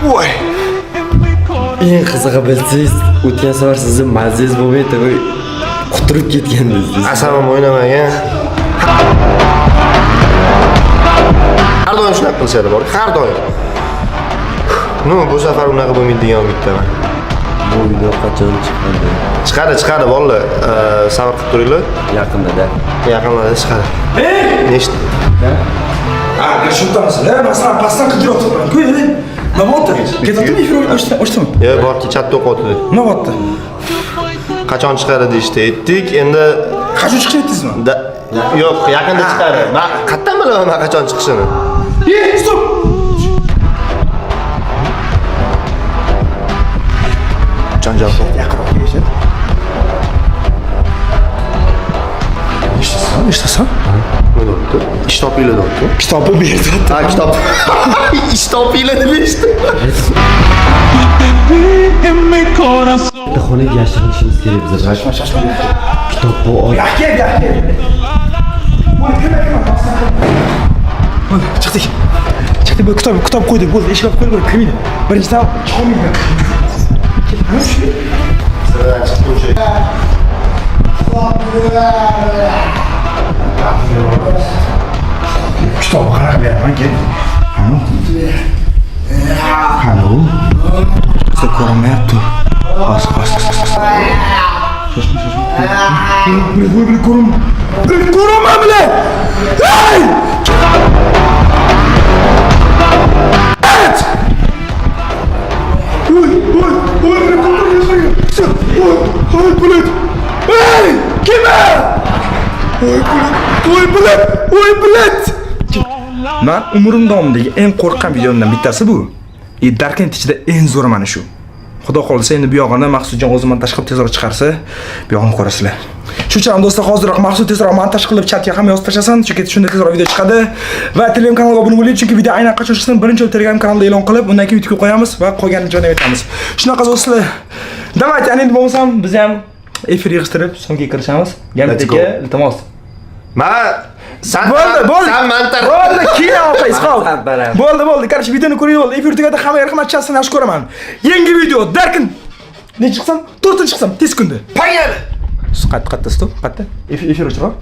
Voy. Eng qizig'i bilsangiz, o'tgan safar sizni mazangiz bo'lmay turib quturib ketgandingiz. Asabim o'ynamagan. Har doim shunaqa qilishadi bor, har doim. Bu safar unaqa bo'lmaydigan umiddaman. Bu video qachon chiqadi? Chiqadi, vallahi. Sabr qilib turinglar. Yaqinda. Yaqinlarda chiqadi. Nechta? Şundanısın, mesela pastan kıdır oturma. Koyun, ne oldu? Ketildin mi ifri açtın mı? Yo'q, borki chatda o'qotdi. Ne oldu? Qachon chiqadi deyishdi. Aytdik, endi Kaçın çıkış ettiniz mi? yo'q, yaqinda chiqadi. Men qayerdan bilaman qachon chiqishini? Stop! Janjal. Yaqinroq kelishdi. İştesan? Nima deyapti? Ish topinglar deyapti. Kitabı bir yerde. Ha, kitob. Ish topinglar deyishdi. Bitta xonaga yashirinishimiz kerak bizlar. Şaşma. Kitob bu oy. Gel. Çıktık. Çıktık böyle kitap koyduk. Bu eşik koyduk böyle kıyıydı. Birinci tane çıkamaydı. Sıradan chiqdi o'sha. Kitabı karar ver lan gel. Halo. Size korumayapti. As. Şaşma. Böyle koruma. Böyle koruma bile. Hey! Evet! Oy, böyle koruma yaşıyor. Oy, Bulut. Hey! Kime? Oy, Bulut. Men umrim davomidagi eng qo'rqqan videomdan bittasi bu. Darkent ichida eng zo'ri mana shu. Xudo xolsa endi bu yog'ini Maqsudjon o'zi montaj qilib tezroq chiqarsa, bu yog'ini ko'rasizlar. Shuning uchun do'stlar, hozirroq Maqsud tezroq montaj qilib chatga ham yozib tashlasin, chunki shunda tezroq video chiqadi. Va Telegram kanaliga obuna bo'ling, chunki video aynan qachon chiqsin, birinchi Telegram kanalida e'lon qilib, undan keyin YouTubega qo'yamiz va qolgan joyda aytamiz. Shunaqa do'stlar. Давайте, endi bo'lmasam biz ham efir yig'ishtirib, so'ngga kirishamiz. Gamdagi iltimos. Sen mantar. Bo'ldi, keyin olqaysiz, qol. Bo'ldi. Qarshi videoni ko'ring, bo'ldi. Efir tugadi, hammaga rahmat, chasini yaxshi ko'raman. Yangi video Darkent. Ne chiqsam? 4-chi chiqsam, tez kunda. Payal. Qayta stop, qayta. Efir o'chirib.